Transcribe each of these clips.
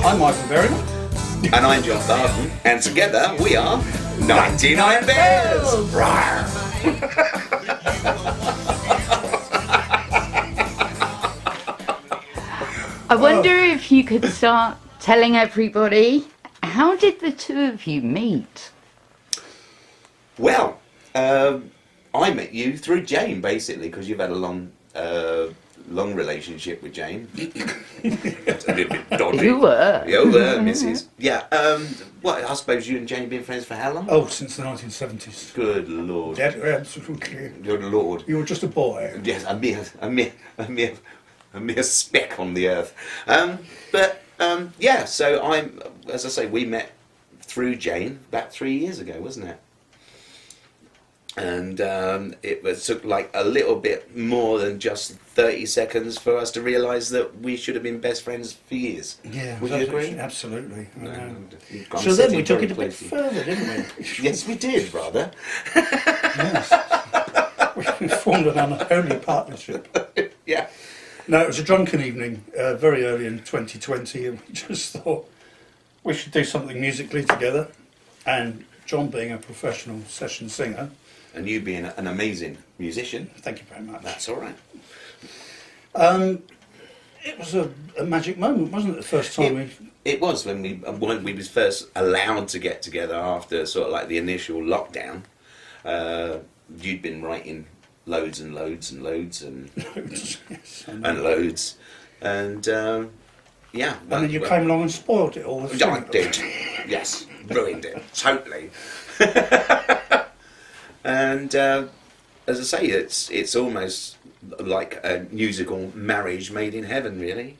I'm Ivan Berryman. And I'm John Barden, and together we are 99 Bears! Rawr. I wonder if you could start telling everybody, how did the two of you meet? Well, I met you through Jayne, basically, because you've had a long relationship with Jayne. It's a little bit dodgy. You were. You were, Mrs. Yeah, well, I suppose you and Jayne have been friends for how long? Oh, since the 1970s. Good Lord. Yeah, absolutely. Good Lord. You were just a boy. Yes, a mere speck on the earth. Yeah, so as I say, we met through Jayne about 3 years ago, wasn't it? And took like a little bit more than just 30 seconds for us to realise that we should have been best friends for years. Yeah, would you agree? Absolutely. So then we took it a bit further, didn't we? Yes, we did, rather. Yes. We formed an unholy partnership. Yeah. No, it was a drunken evening, very early in 2020, and we just thought we should do something musically together. And John, being a professional session singer, and you being an amazing musician. Thank you very much. That's all right. It was a magic moment, wasn't it? The first time It was when we was first allowed to get together after sort of like the initial lockdown. You'd been writing loads and loads and loads and loads, yes, and loads, and yeah. And then you came along and spoilt it all. I did. Yes, ruined it totally. And as I say, it's almost like a musical marriage made in heaven, really.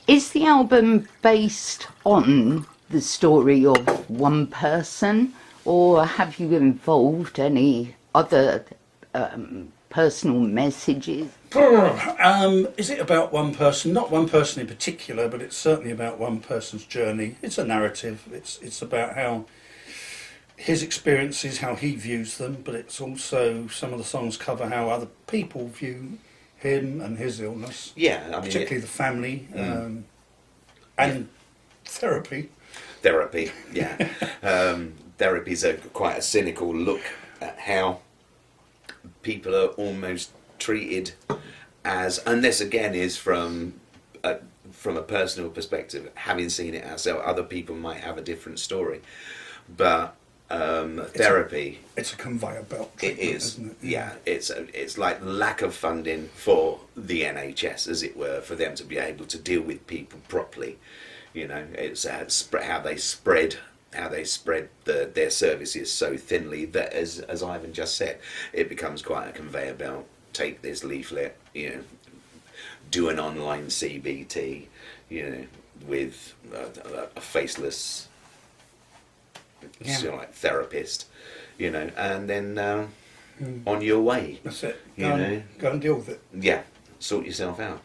Is the album based on the story of one person, or have you involved any other personal messages? Is it about one person? Not one person in particular, but it's certainly about one person's journey. It's a narrative. It's about how his experiences, how he views them, but it's also, some of the songs cover how other people view him and his illness. Yeah, I mean, particularly the family and therapy. Therapy, yeah. Therapy's quite a cynical look at how people are almost treated as, and this again is from a personal perspective, having seen it ourselves. Other people might have a different story, but therapy. It's a conveyor belt. It is, isn't it? yeah. It's like lack of funding for the NHS, as it were, for them to be able to deal with people properly. You know, it's how they spread their services so thinly that, as Ivan just said, it becomes quite a conveyor belt. Take this leaflet, you know, do an online CBT, you know, with a faceless, sort of like therapist, you know, and then on your way. That's it. Go and deal with it. Yeah, sort yourself out.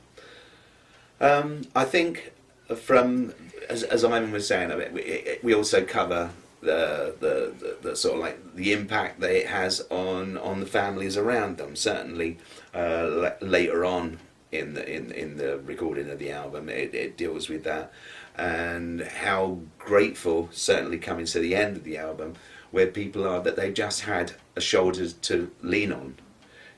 I think, as Ivan was saying, we also cover the sort of like the impact that it has on the families around them. Certainly, later on in the recording of the album, it deals with that, and how grateful, certainly coming to the end of the album, where people are that they just had a shoulder to lean on.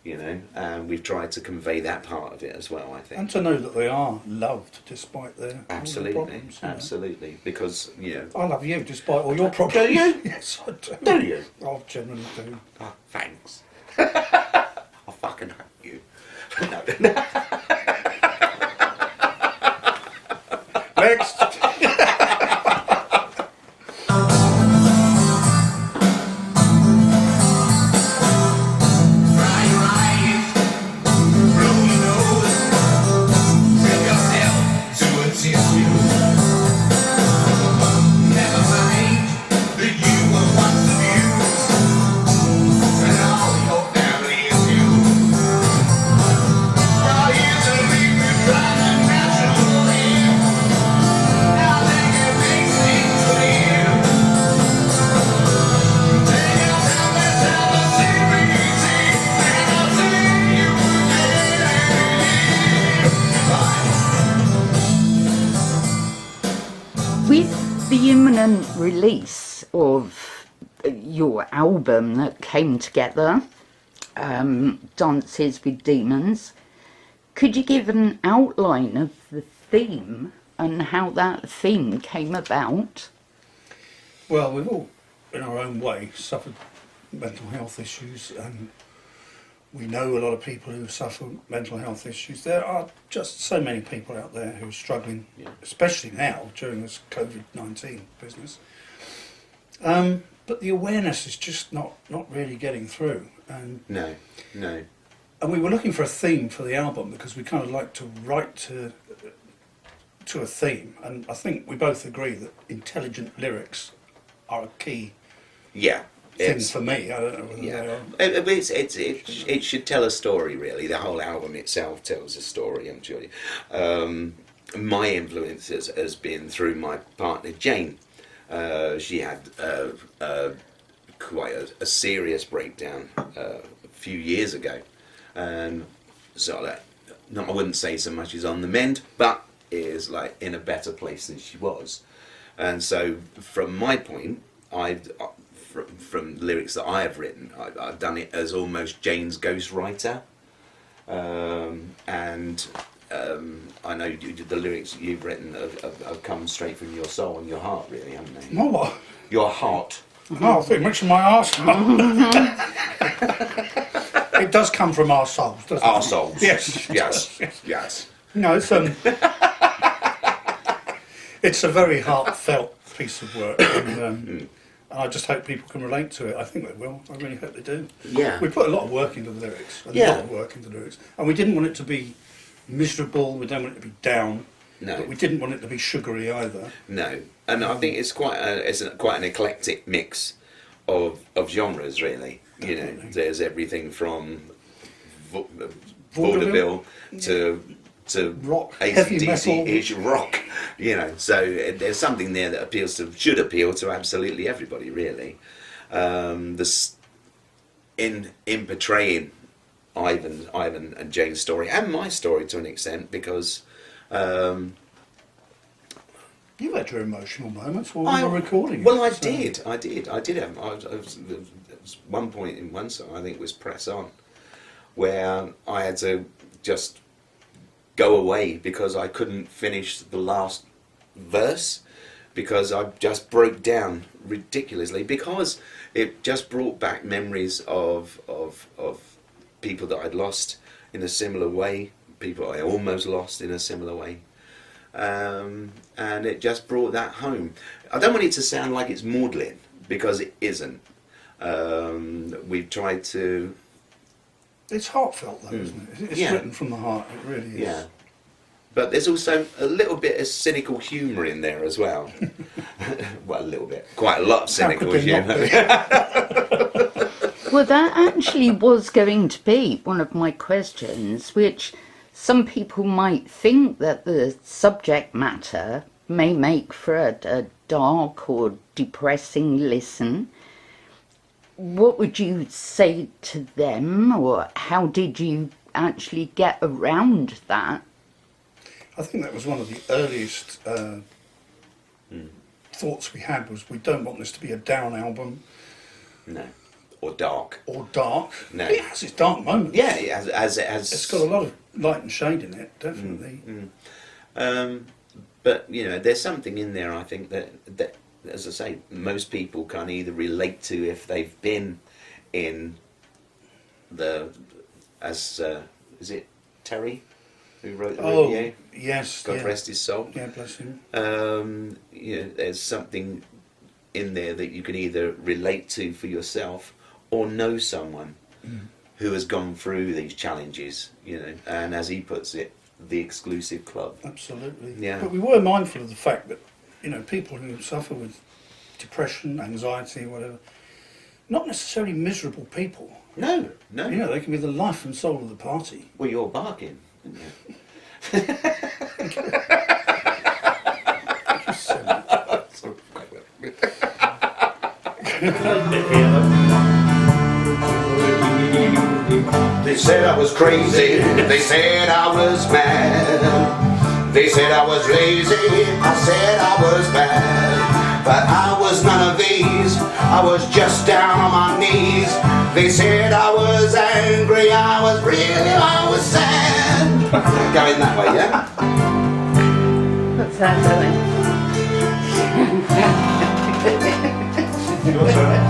You know, and we've tried to convey that part of it as well, I think. And to know that they are loved despite their problems. Absolutely, because, you know... I love you despite all your problems. Do you? Yes, I do. Do you? I generally do. Oh, thanks. I fucking hate you. Next! Are you With the imminent release of your album that came together, Dances with Demons, could you give an outline of the theme and how that theme came about? Well, we've all, in our own way, suffered mental health issues, and we know a lot of people who suffer mental health issues. There are just so many people out there who are struggling, especially now during this COVID-19 business. But the awareness is just not really getting through. And No. And we were looking for a theme for the album because we kind of like to write to a theme, and I think we both agree that intelligent lyrics are a key thing for me. I don't know whether they are. It should tell a story, really. The whole album itself tells a story, I'm sure. My influence has been through my partner Jayne. She had quite a serious breakdown a few years ago, and so I wouldn't say so much as on the mend, but is like in a better place than she was. And so from my point, from lyrics that I have written, I've done it as almost Jayne's ghostwriter, and I know the lyrics you've written have come straight from your soul and your heart, really, haven't they? My what? Your heart. Oh, I think much of my arse. It does come from our souls, doesn't it? Our souls. Yes. Yes. No, it's a very heartfelt piece of work, and I just hope people can relate to it. I think they will. I really hope they do. Yeah. We put a lot of work into the lyrics. A lot of work into the lyrics, and we didn't want it to be miserable. We didn't want it to be down. No. But we didn't want it to be sugary either. No, and I think it's quite an eclectic mix of genres, really. You know, there's everything from vaudeville to rock, heavy metal, AC/DC-ish rock. You know, so there's something there that should appeal to absolutely everybody, really. In portraying Ivan and Jayne's story, and my story to an extent, because you had your emotional moments while we were recording. Well, I did. There was one point in one song, I think it was Press On, where I had to just go away because I couldn't finish the last verse, because I just broke down ridiculously, because it just brought back memories of people that I'd lost in a similar way, people I almost lost in a similar way. And it just brought that home. I don't want it to sound like it's maudlin, because it isn't. We've tried to... It's heartfelt though, isn't it? It's written from the heart, it really is. Yeah. But there's also a little bit of cynical humour in there as well. Well, a little bit. Quite a lot of cynical humour. Well, that actually was going to be one of my questions, which some people might think that the subject matter may make for a dark or depressing listen. What would you say to them, or how did you actually get around that? I think that was one of the earliest thoughts we had, was we don't want this to be a down album. No. Or dark. No. It has its dark moments. Yeah, it has. It's got a lot of light and shade in it, definitely. But, you know, there's something in there, I think, that, as I say, most people can either relate to if they've been in is it Terry who wrote the review? Yes. God rest his soul. Yeah, bless him. You know, there's something in there that you can either relate to for yourself or know someone who has gone through these challenges, you know, and as he puts it, the exclusive club. Absolutely. Yeah. But we were mindful of the fact that, you know, people who suffer with depression, anxiety, whatever, not necessarily miserable people. No. You know, they can be the life and soul of the party. Well, you're barking, aren't you? Thank you so much. They said I was crazy, they said I was mad. They said I was lazy, I said I was bad, but I was none of these. I was just down on my knees. They said I was angry, I was sad. Going that way, yeah? What's that doing? Your turn.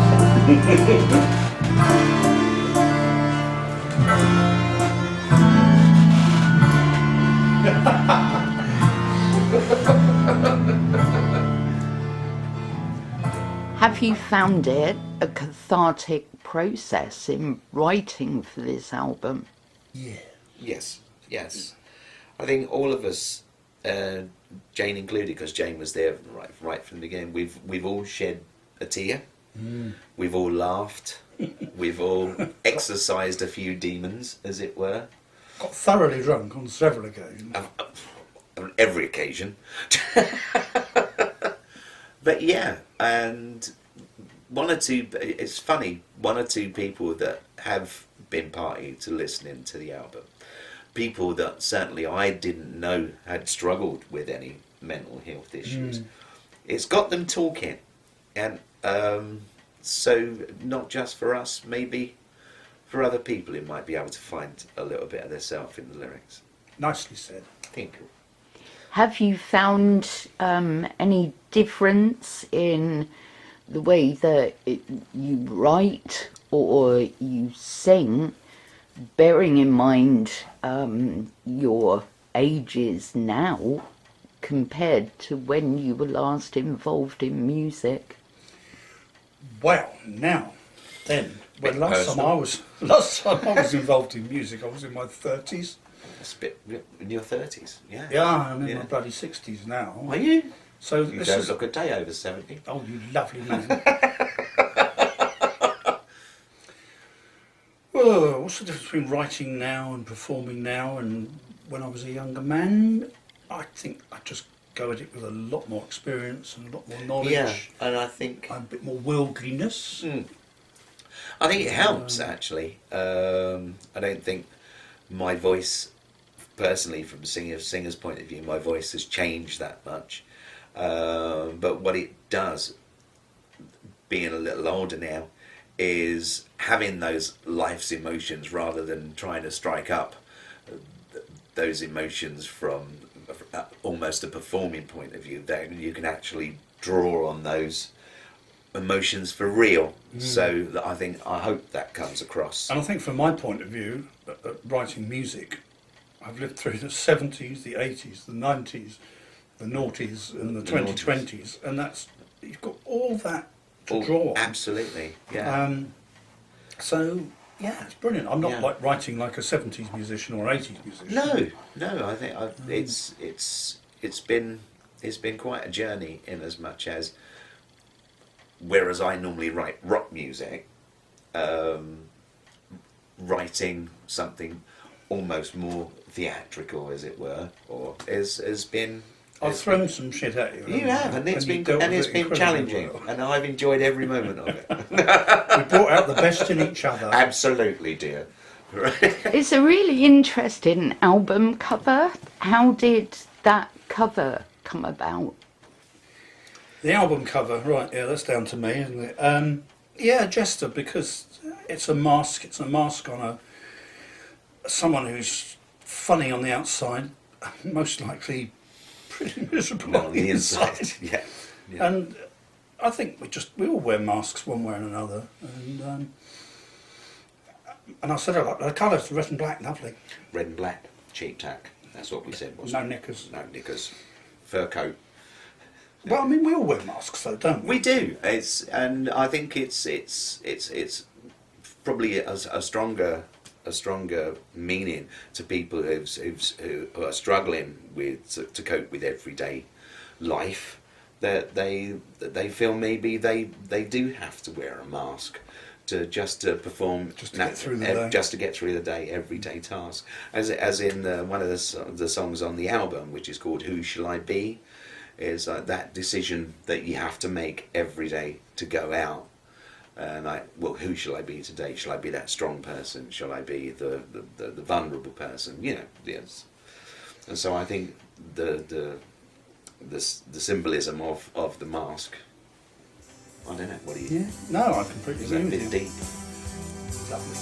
Have you found it a cathartic process in writing for this album? Yeah. Yes. I think all of us, Jayne included, because Jayne was there right from the beginning. We've all shed a tear. We've all laughed. We've all exercised a few demons, as it were. Got thoroughly drunk on several occasions. On every occasion. But yeah, and it's funny, one or two people that have been party to listening to the album, people that certainly I didn't know had struggled with any mental health issues, it's got them talking. And so not just for us, maybe for other people who might be able to find a little bit of themselves in the lyrics. Nicely said. Thank you. Have you found any difference in the way that you write or you sing, bearing in mind your ages now compared to when you were last involved in music? Well, now, then, when Bit last time I was involved in music, I was in my 30s. It's a bit in your 30s, yeah. Yeah, I'm in my bloody 60s now. Are you? So You this don't is look a day over 70. oh, you lovely man. Well, what's the difference between writing now and performing now and when I was a younger man? I think I just go at it with a lot more experience and a lot more knowledge. Yeah, and I think And a bit more worldliness. I think it helps actually. I don't think my voice, personally, from a singer's point of view, my voice has changed that much. But what it does, being a little older now, is having those life's emotions rather than trying to strike up those emotions from almost a performing point of view. That you can actually draw on those emotions for real. So I hope that comes across. And I think from my point of view, writing music, I've lived through the 70s, the 80s, the 90s, the noughties and the 2020s, and that's, you've got all that to draw on. Absolutely, yeah. So, yeah, it's brilliant. I'm not Yeah. like writing like a 70s musician or 80s musician. No. I think it's been quite a journey, in as much as, whereas I normally write rock music, writing something almost more theatrical, as it were, or has been. I've thrown some shit at you. You have, and it's you been dealt with it incredibly challenging, well. and I've enjoyed every moment of it. We brought out the best in each other. Absolutely, dear. It's a really interesting album cover. How did that cover come about? The album cover, right, yeah, that's down to me, isn't it? Yeah, Jester, because it's a mask. It's a mask on someone who's funny on the outside, most likely pretty miserable On the inside, yeah. And I think we all wear masks one way or another. And I said, I like the colours, red and black, lovely. Red and black, cheap tack. That's what we said, No wasn't it? knickers. No knickers. Fur coat. Well, I mean, we all wear masks, though, don't we? We do. And I think it's probably a stronger meaning to people who are struggling to cope with everyday life, that they feel maybe they do have to wear a mask to perform, Just to get through the day. just to get through the day, everyday task. As in one of the songs on the album, which is called "Who Shall I Be," is that decision that you have to make every day to go out. And who shall I be today? Shall I be that strong person? Shall I be the vulnerable person? You know, yes. And so I think the symbolism of the mask. I don't know. What do you? Yeah. No, I completely Is that a agree bit with you. deep? Lovely.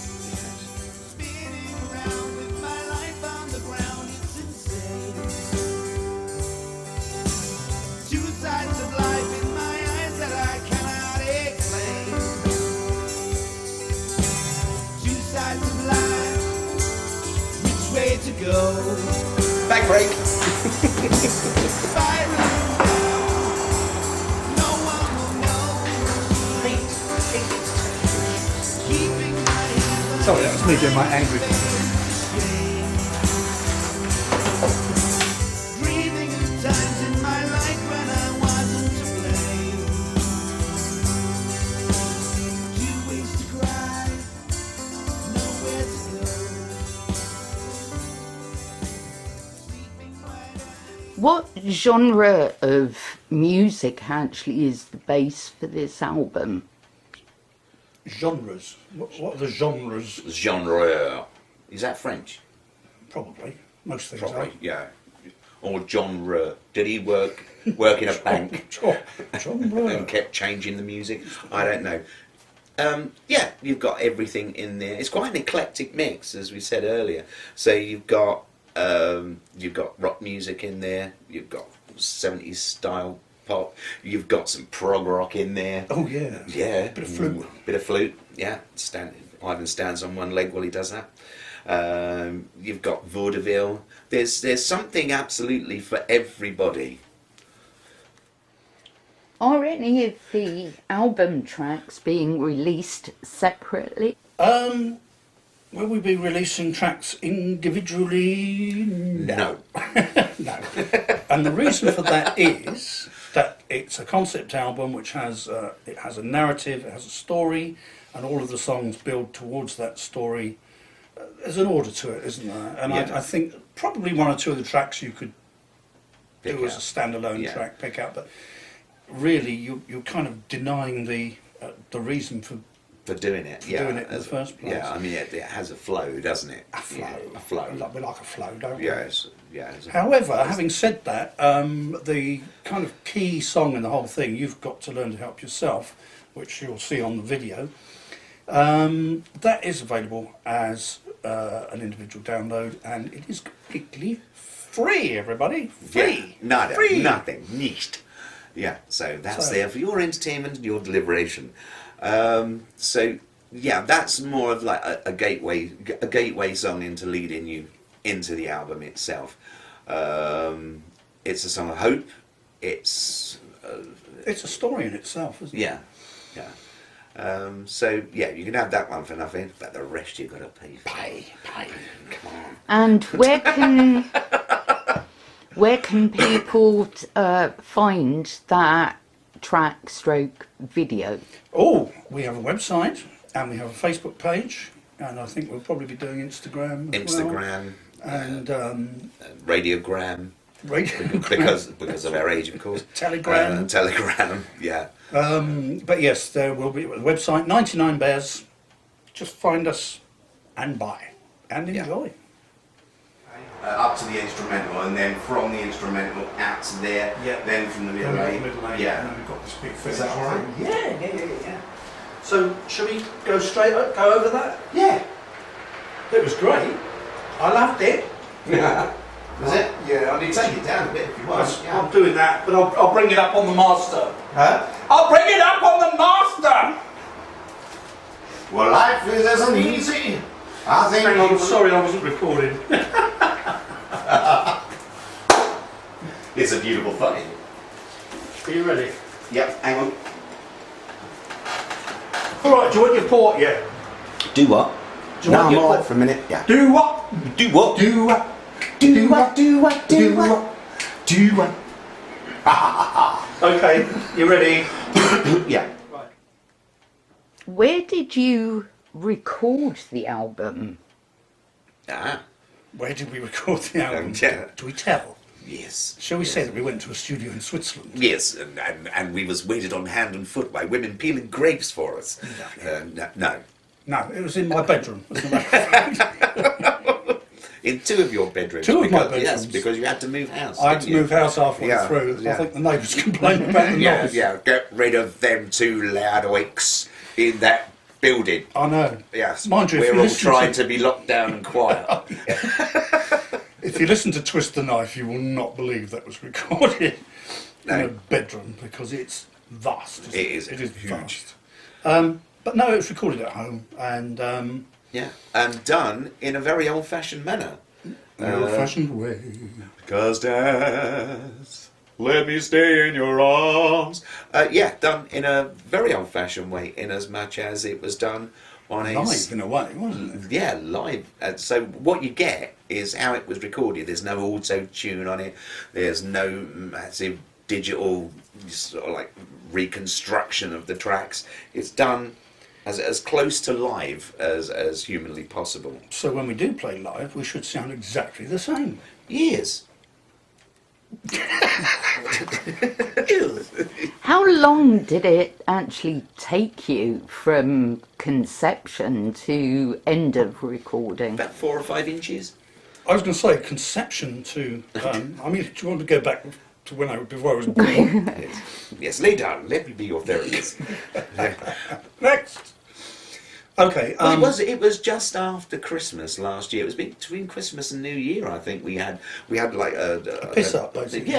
Spinning around with my life on the ground, it's insane. Two sides of life in my eyes that I cannot explain. Two sides of life, which way to go? Back break. Spiraling down, no one will know. Keeping my hands Sorry, that was me doing my angry. Dreaming of times in my life when I wasn't to blame. Two ways to cry, nowhere to go. Sleeping wide eyed. What genre of music actually is the base for this album? Genres. What are the genres? Genre. Is that French? Probably. Most things Probably. Yeah. Or genre. Did he work in a bank are. Genre. and kept changing the music? I don't know. Yeah, you've got everything in there. It's quite an eclectic mix, as we said earlier. So you've got rock music in there. You've got 70s style pop. You've got some prog rock in there. Oh yeah. Yeah. Bit of flute. Bit of flute. Yeah. Ivan stands on one leg while he does that. You've got vaudeville. There's something absolutely for everybody. Are any of the album tracks being released separately? Will we be releasing tracks individually? No. No. And the reason for that is that it's a concept album which has it has a narrative, it has a story, and all of the songs build towards that story. There's an order to it, isn't there? And Yeah. I think probably one or two of the tracks you could Pick do as a out. standalone Yeah. track, pick out, but really you're kind of denying the reason for Doing it. doing it in the first place. Yeah, I mean, it has a flow, doesn't it? a flow. Yeah, a flow. We like a flow, don't we? Yes. Yeah. However, having said that, the kind of key song in the whole thing, You've Got to Learn to Help Yourself, which you'll see on the video, that is available as an individual download, and it is completely free, everybody. Free. Yeah, nada, Free. nothing, nicht. Yeah, so that's So- there for your entertainment and your deliberation. So yeah, that's more of like a gateway song into leading you into the album itself. It's a song of hope. It's It's a story in itself, isn't it? yeah. So yeah, you can have that one for nothing, but the rest you've got to pay for. Pay. Come on. And where can people find that track stroke video? Oh, we have a website and we have a Facebook page, and I think we'll probably be doing Instagram as well. Instagram, And radiogram, radio. because of our age, of course. Telegram. Telegram, yeah. But yes, there will be a website, 99 Bears. Just find us and buy and Yeah. enjoy. Up to the instrumental, and then from the instrumental out to there, Yeah. then from the middle Middle eight. eight, Yeah. and then we've got this big finish. Is that all right? Yeah. So, shall we go go over that? Yeah. It was great. I loved it. Was it? Yeah, I You did. take it down a bit if you want. I'm doing that, but I'll bring it up on the master. Huh? I'll bring it up on the master! Well, life isn't easy. I think. Hang on, sorry I wasn't recording. It's a beautiful thing. Are you ready? Yep. Hang on. Alright, do you want your port yet? Do what? Do you want your port? for a minute. Yeah. Do what? Do what? Do what? Do what? Do what? Do what? Do what? Okay, you ready? Yeah. Right. Where did you record the album? Ah. Where did we record the album? Yeah. Do we tell? Yes. Shall we say that we went to a studio in Switzerland? Yes, and we was waited on hand and foot by women peeling grapes for us. No. No, it was in my bedroom. As a matter of fact. In two of your bedrooms. Two of my because- Yes, bedrooms. because you had to move house. I had to didn't you? move house halfway Yeah, through. yeah. I think the neighbours complained about the Yeah, noise. yeah. Get rid of them two loud oaks in that building. I know. Yes, Mind you, if we're you all listen trying to- to be locked down and quiet. If you listen to Twist the Knife, you will not believe that was recorded in No. a bedroom because it's vast. It is It is huge. vast. But no, it was recorded at home and Yeah, and done in a very old-fashioned manner. in an old-fashioned way. Because Dad, let me stay in your arms. Yeah, done in a very old-fashioned way, in as much as it was done on a Live in a way, wasn't it? yeah, live. So what you get is how it was recorded. There's no auto-tune on it. There's no massive digital sort of like reconstruction of the tracks. It's done as close to live as humanly possible. So when we do play live, we should sound exactly the same. Years. How long did it actually take you from conception to end of recording? About 4 or 5 inches. I was going to say conception to. I mean, do you want to go back to before I was born? Yes, lay down. Let me be your therapist. Next. Okay. Well, it was just after Christmas last year. It was between Christmas and New Year. I think we had like a piss up, basically.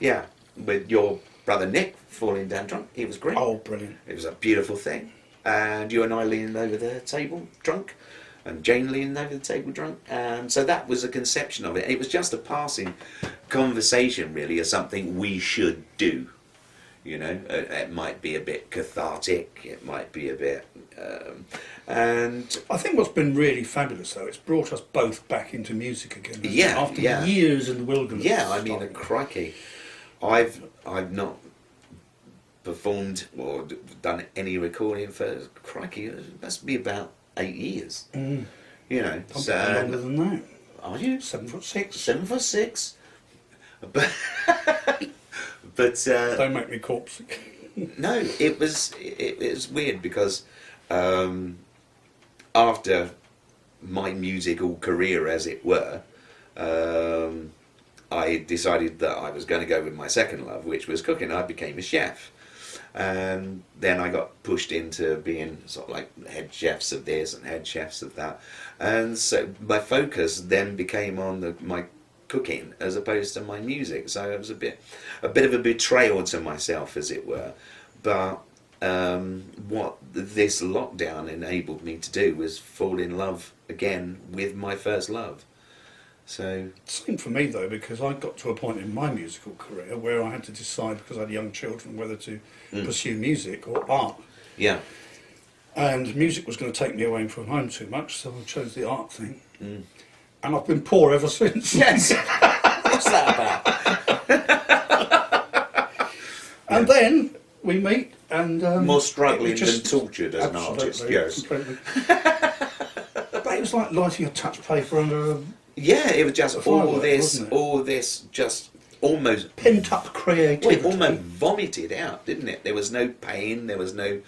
Yeah. With your brother Nick falling down drunk. It was great. Oh, brilliant. It was a beautiful thing. And you and I leaning over the table drunk, and Jayne leaning over the table drunk. And so that was a conception of it. It was just a passing conversation, really, of something we should do. You know, it might be a bit cathartic. It might be a bit, and I think what's been really fabulous, though, it's brought us both back into music again. hasn't it? Yeah, After yeah. years in the wilderness. yeah, I mean, Starting. crikey, I've not performed or done any recording for crikey. It must be about 8 years. Mm. You know, Probably longer than that. are you 7'6". 7'6"? But but Don't make me corpse. no, it was weird because after my musical career, as it were, I decided that I was going to go with my second love, which was cooking. I became a chef, and then I got pushed into being sort of like head chefs of this and head chefs of that, and so my focus then became on my cooking as opposed to my music. So it was a bit of a betrayal to myself, as it were. But what this lockdown enabled me to do was fall in love again with my first love. So Same for me, though, because I got to a point in my musical career where I had to decide, because I had young children, whether to pursue music or art. yeah, And music was going to take me away from home too much, so I chose the art thing. And I've been poor ever since. yes. What's that about? And then we meet and... More it struggling was just- than tortured as an artist. Absolutely, Yes. completely. But it was like lighting a touch paper under a Yeah, it was just A firework, wasn't it? all this, just almost. pent-up Well, creativity. it almost vomited out, didn't it? There was no pain. There was no,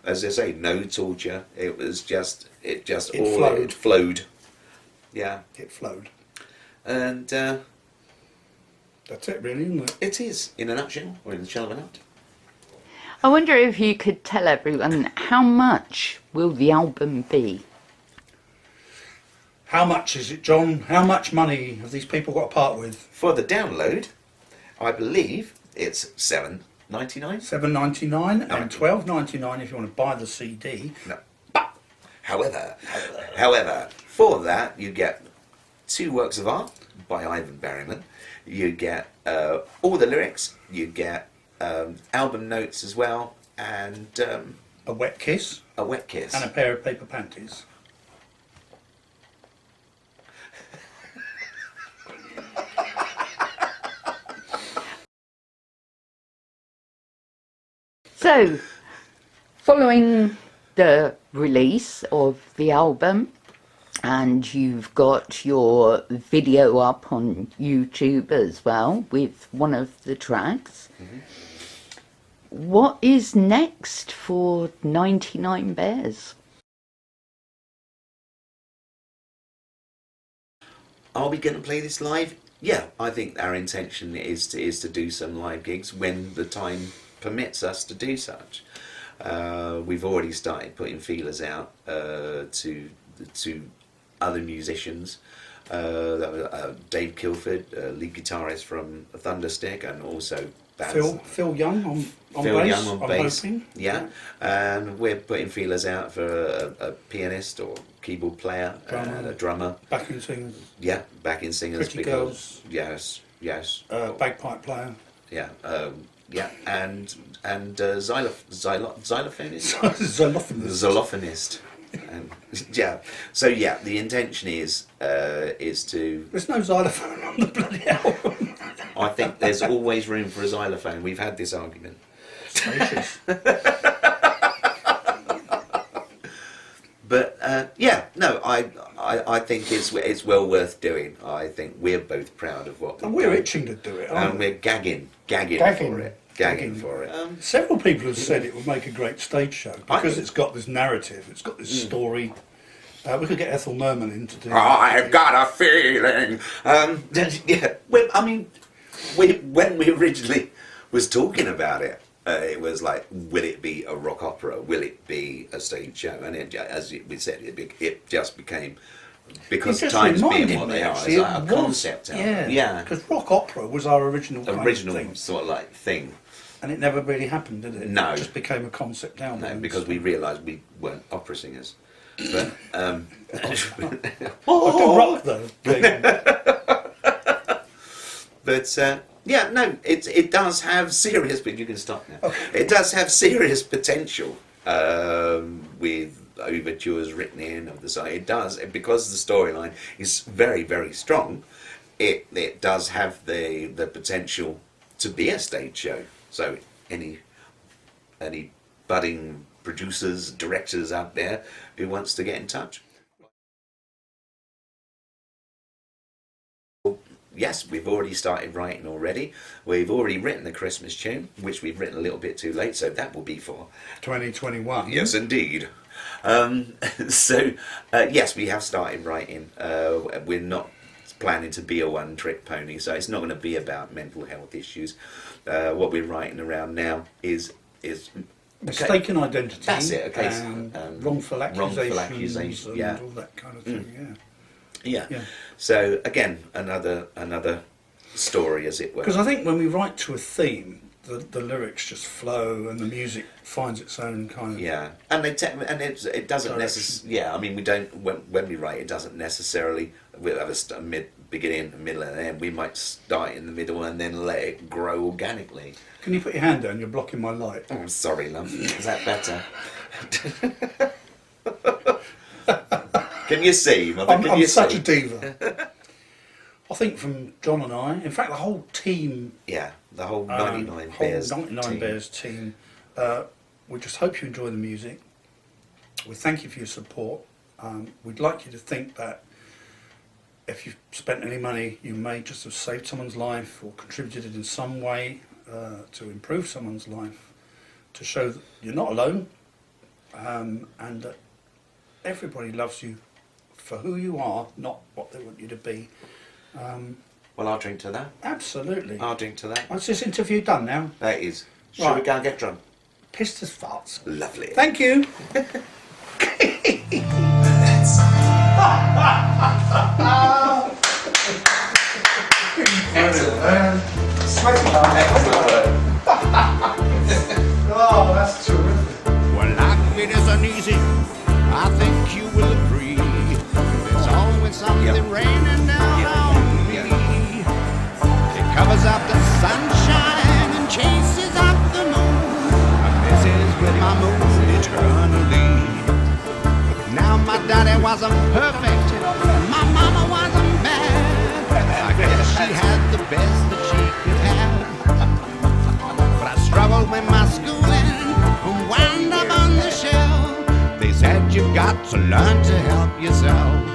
as I say, no torture. It was just, it flowed. Yeah, It flowed. and That's it, really, isn't it? it is in a nutshell, or in the shell of a nut. I wonder if you could tell everyone how much will the album be? How much is it, John? How much money have these people got to part with? For the download, I believe it's $7.99. $7.99 No. and $12.99 if you want to buy the CD. No. But, however, for that you get 2 works of art by Ivan Berryman. You get all the lyrics. You get album notes as well, and A wet kiss a wet kiss. and a pair of paper panties. So, following the release of the album, and you've got your video up on YouTube as well with one of the tracks. What is next for 99 Bears? are we going to play this live? Yeah, I think our intention is to do some live gigs when the time permits us to do such. We've already started putting feelers out to other musicians. Dave Kilford, lead guitarist from Thunderstick, and also Phil Young on Phil bass. Young on I'm bass. hoping. Yeah, and we're putting feelers out for a pianist or keyboard player and a drummer. Backing singers. Yeah, backing singers. Pretty girls. Yes. Bagpipe player. Yeah, and xylophonist. Xylophonist. And, so the intention is to. There's no xylophone on the bloody album. I think there's always room for a xylophone. We've had this argument. Spacious. But I think it's well worth doing. I think we're both proud of what. And we're itching to do it, aren't and we? we're gagging for it. Several people have said it would make a great stage show because it's got this narrative, it's got this story. We could get Ethel Merman in to do. I've got a feeling. Well, I mean, when we originally was talking about it, it was like, will it be a rock opera? Will it be a stage show? And as we said, it just became, because times being what they are, it's like a concept album. Yeah, because rock opera was our original thing. Sort of like thing. And it never really happened, did it? No. It just became a concept album. No, because we realised we weren't opera singers. But I do rock though. But it does have serious. But you can stop now. Okay. It does have serious potential with overtures written in of the song. It does, because the storyline is very, very strong. It does have the potential to be a stage show. So any budding producers, directors out there who wants to get in touch. Yes, we've already started writing already. We've already written the Christmas tune, which we've written a little bit too late, so that will be for 2021. Yes, indeed. Yes, we have started writing. We're not planning to be a one-trick pony, so it's not going to be about mental health issues. What we're writing around now is mistaken identity. That's it. Okay. And wrongful accusations. And all that kind of thing. Yeah. So again, another story, as it were. Because I think when we write to a theme, the lyrics just flow and the music finds its own kind of. Yeah, and it doesn't necessarily. Yeah, I mean, we don't when we write, it doesn't necessarily. We'll have a beginning, a middle, and an end. We might start in the middle and then let it grow organically. Can you put your hand down? You're blocking my light. Oh, I'm sorry, love. Is that better? Can you see, Mother? I'm such a diva. I think from John and I, in fact, the whole team. Yeah, the whole 99 Bears team. We just hope you enjoy the music. We thank you for your support. We'd like you to think that if you've spent any money, you may just have saved someone's life or contributed in some way to improve someone's life, to show that you're not alone, and that everybody loves you for who you are, not what they want you to be. Well, I'll drink to that. Absolutely. I'll drink to that. Is this interview done now? That is. Shall we go and get drunk? Pissed as farts. Lovely. Thank you. Oh, that's terrific. Well, life it isn't easy. I think you will agree. There's always something raining down on me. It covers up the sunshine and chases up the moon. And messes with my mood eternally. Now my daddy wasn't perfect. My mama wasn't bad. I guess she had the best that she could have. But I struggled with my schooling and wound up on the shelf. They said you've got to learn to help yourself.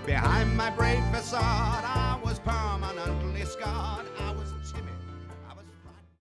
Behind my brave facade, I was permanently scarred.